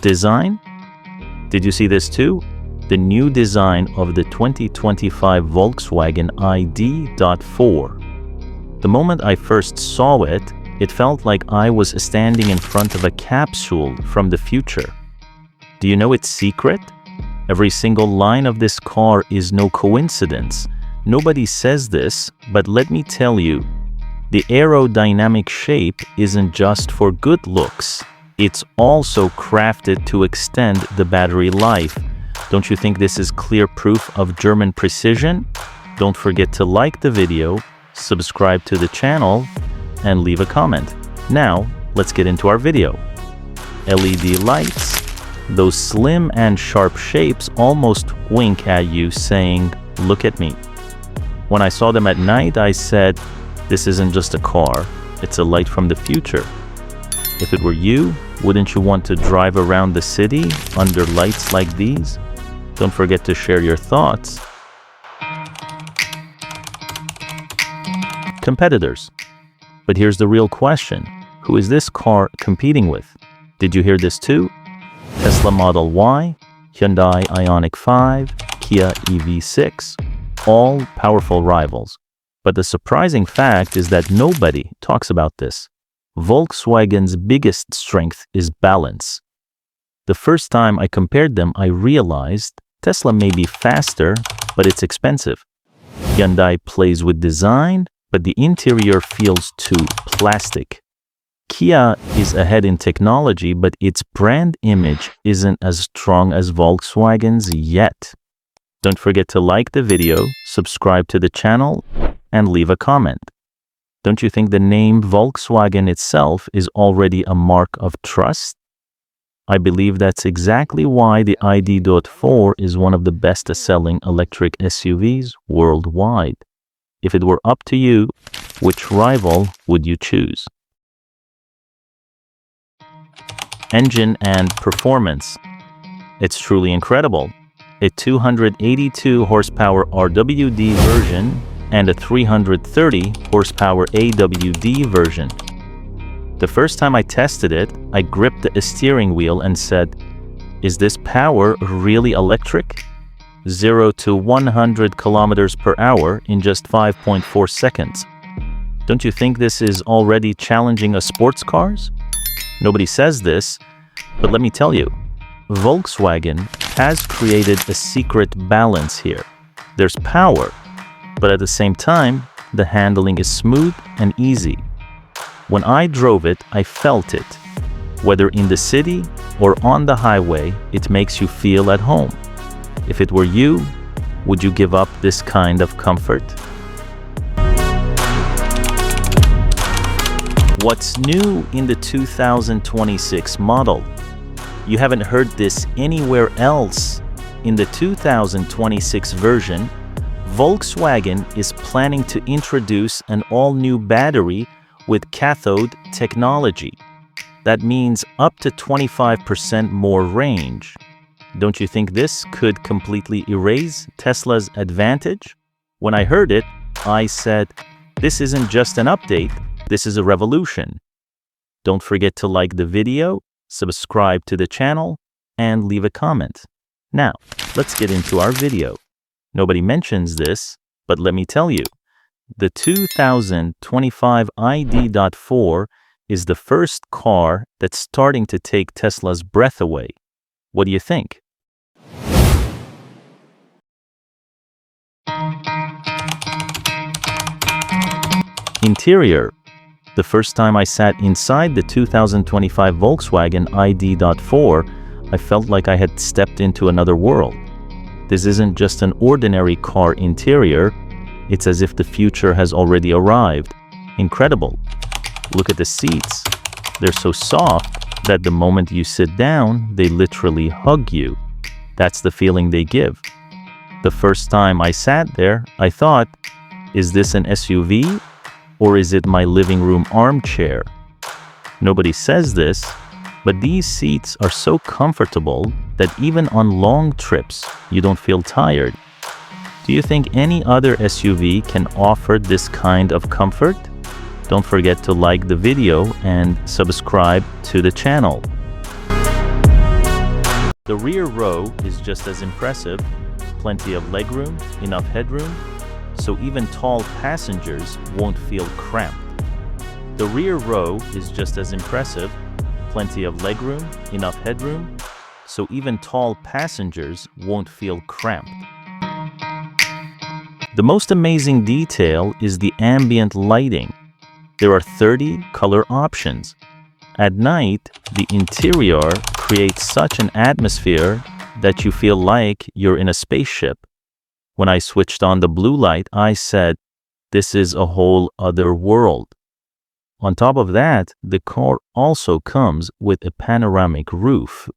Design? Did you see this too? The new design of the 2025 Volkswagen ID.4. The moment I first saw it, it felt like I was standing in front of a capsule from the future. Do you know its secret? Every single line of this car is no coincidence. Nobody says this, but let me tell you, the aerodynamic shape isn't just for good looks. It's also crafted to extend the battery life. Don't you think this is clear proof of German precision? Don't forget to like the video, subscribe to the channel, and leave a comment. Now, let's get into our video. LED lights. Those slim and sharp shapes almost wink at you saying, "Look at me." When I saw them at night, I said, this isn't just a car, it's a light from the future. If it were you, wouldn't you want to drive around the city under lights like these? Don't forget to share your thoughts. Competitors. But here's the real question. Who is this car competing with? Did you hear this too? Tesla Model Y, Hyundai Ioniq 5, Kia EV6, all powerful rivals. But the surprising fact is that nobody talks about this. Volkswagen's biggest strength is balance. The first time I compared them, I realized Tesla may be faster, but it's expensive. Hyundai plays with design, but the interior feels too plastic. Kia is ahead in technology, but its brand image isn't as strong as Volkswagen's yet. Don't forget to like the video, subscribe to the channel, and leave a comment. Don't you think the name Volkswagen itself is already a mark of trust? I believe that's exactly why the ID.4 is one of the best-selling electric SUVs worldwide. If it were up to you, which rival would you choose? Engine and performance. It's truly incredible. A 282 horsepower RWD version and a 330 horsepower AWD version. The first time I tested it, I gripped the steering wheel and said, "Is this power really electric?" 0 to 100 kilometers per hour in just 5.4 seconds. Don't you think this is already challenging a sports cars? Nobody says this, but let me tell you, Volkswagen has created a secret balance here. There's power, but at the same time, the handling is smooth and easy. When I drove it, I felt it. Whether in the city or on the highway, it makes you feel at home. If it were you, would you give up this kind of comfort? What's new in the 2026 model? You haven't heard this anywhere else. In the 2026 version, Volkswagen is planning to introduce an all-new battery with cathode technology. That means up to 25% more range. Don't you think this could completely erase Tesla's advantage? When I heard it, I said, this isn't just an update, this is a revolution. Don't forget to like the video, subscribe to the channel, and leave a comment. Now, let's get into our video. Nobody mentions this, but let me tell you, the 2025 ID.4 is the first car that's starting to take Tesla's breath away. What do you think? Interior. The first time I sat inside the 2025 Volkswagen ID.4, I felt like I had stepped into another world. This isn't just an ordinary car interior, it's as if the future has already arrived. Incredible. Look at the seats. They're so soft that the moment you sit down, they literally hug you. That's the feeling they give. The first time I sat there, I thought, is this an SUV or is it my living room armchair? Nobody says this, but these seats are so comfortable that even on long trips, you don't feel tired. Do you think any other SUV can offer this kind of comfort? Don't forget to like the video and subscribe to the channel. The rear row is just as impressive. Plenty of legroom, enough headroom, so even tall passengers won't feel cramped. The rear row is just as impressive. Plenty of legroom, enough headroom, so even tall passengers won't feel cramped. The most amazing detail is the ambient lighting. There are 30 color options. At night, the interior creates such an atmosphere that you feel like you're in a spaceship. When I switched on the blue light, I said, "This is a whole other world." On top of that, the car also comes with a panoramic roof.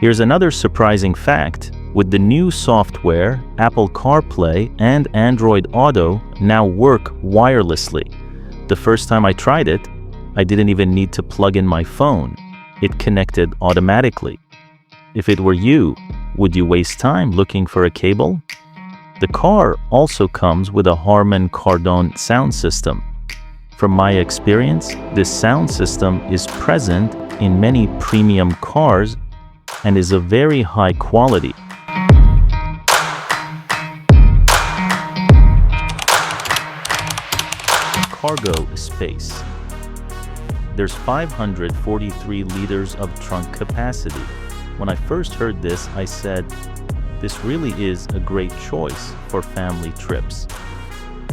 Here's another surprising fact. With the new software, Apple CarPlay and Android Auto now work wirelessly. The first time I tried it, I didn't even need to plug in my phone. It connected automatically. If it were you, would you waste time looking for a cable? The car also comes with a Harman Kardon sound system. From my experience, this sound system is present in many premium cars and is of very high quality. Cargo space. There's 543 liters of trunk capacity. When I first heard this, I said, this really is a great choice for family trips.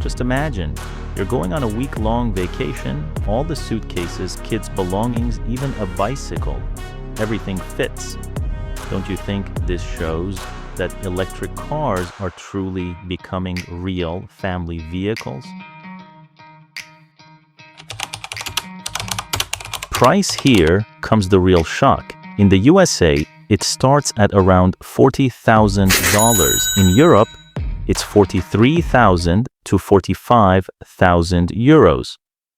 Just imagine, you're going on a week-long vacation, all the suitcases, kids' belongings, even a bicycle. Everything fits. Don't you think this shows that electric cars are truly becoming real family vehicles? Price here comes the real shock. In the USA, it starts at around $40,000. In Europe, it's 43,000 to 45,000 euros.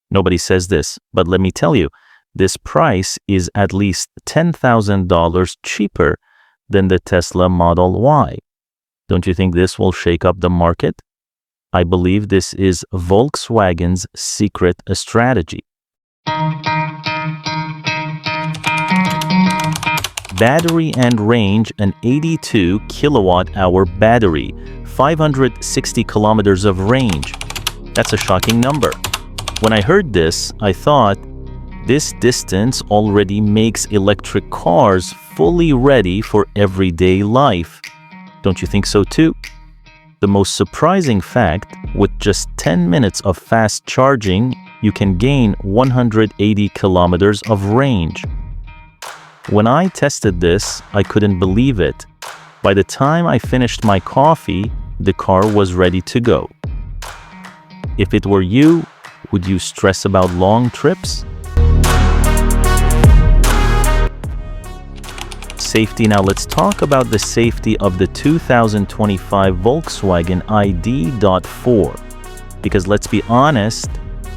Nobody says this, but let me tell you, this price is at least $10,000 cheaper than the Tesla Model Y. Don't you think this will shake up the market? I believe this is Volkswagen's secret strategy. Battery and range: an 82 kilowatt-hour battery, 560 kilometers of range. That's a shocking number. When I heard this, I thought, this distance already makes electric cars fully ready for everyday life. Don't you think so too? The most surprising fact, with just 10 minutes of fast charging, you can gain 180 kilometers of range. When I tested this, I couldn't believe it. By the time I finished my coffee, the car was ready to go. If it were you, would you stress about long trips? Safety. Now let's talk about the safety of the 2025 Volkswagen ID.4. Because let's be honest,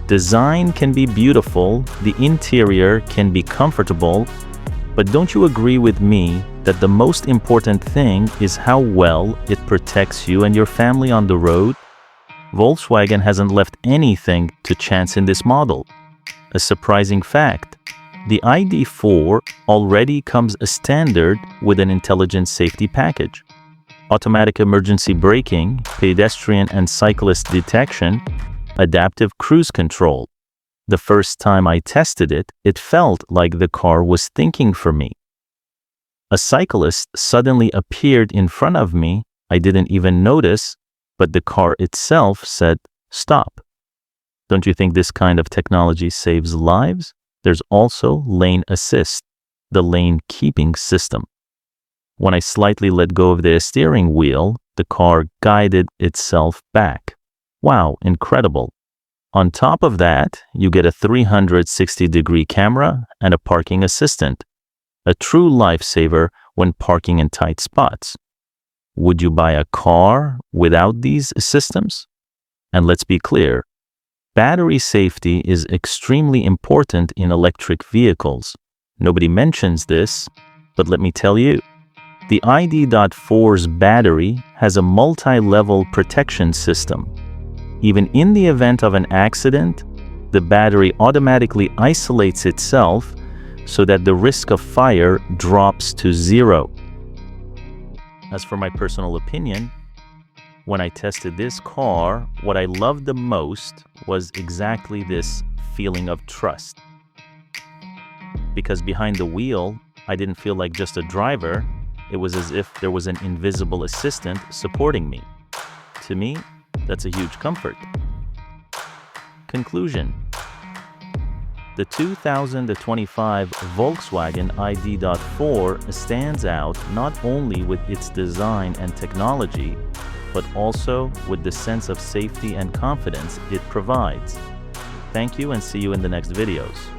design can be beautiful, the interior can be comfortable, but don't you agree with me that the most important thing is how well it protects you and your family on the road? Volkswagen hasn't left anything to chance in this model. A surprising fact, the ID.4 already comes as standard with an intelligent safety package. Automatic emergency braking, pedestrian and cyclist detection, adaptive cruise control. The first time I tested it, it felt like the car was thinking for me. A cyclist suddenly appeared in front of me. I didn't even notice, but the car itself said, "Stop." Don't you think this kind of technology saves lives? There's also lane assist, the lane keeping system. When I slightly let go of the steering wheel, the car guided itself back. Wow, incredible. On top of that, you get a 360-degree camera and a parking assistant, a true lifesaver when parking in tight spots. Would you buy a car without these systems? And let's be clear, battery safety is extremely important in electric vehicles. Nobody mentions this, but let me tell you, the ID.4's battery has a multi-level protection system. Even in the event of an accident, the battery automatically isolates itself so that the risk of fire drops to zero. As for my personal opinion, when I tested this car, what I loved the most was exactly this feeling of trust. Because behind the wheel, I didn't feel like just a driver. It was as if there was an invisible assistant supporting me. To me, that's a huge comfort. Conclusion. The 2025 Volkswagen ID.4 stands out not only with its design and technology, but also with the sense of safety and confidence it provides. Thank you and see you in the next videos.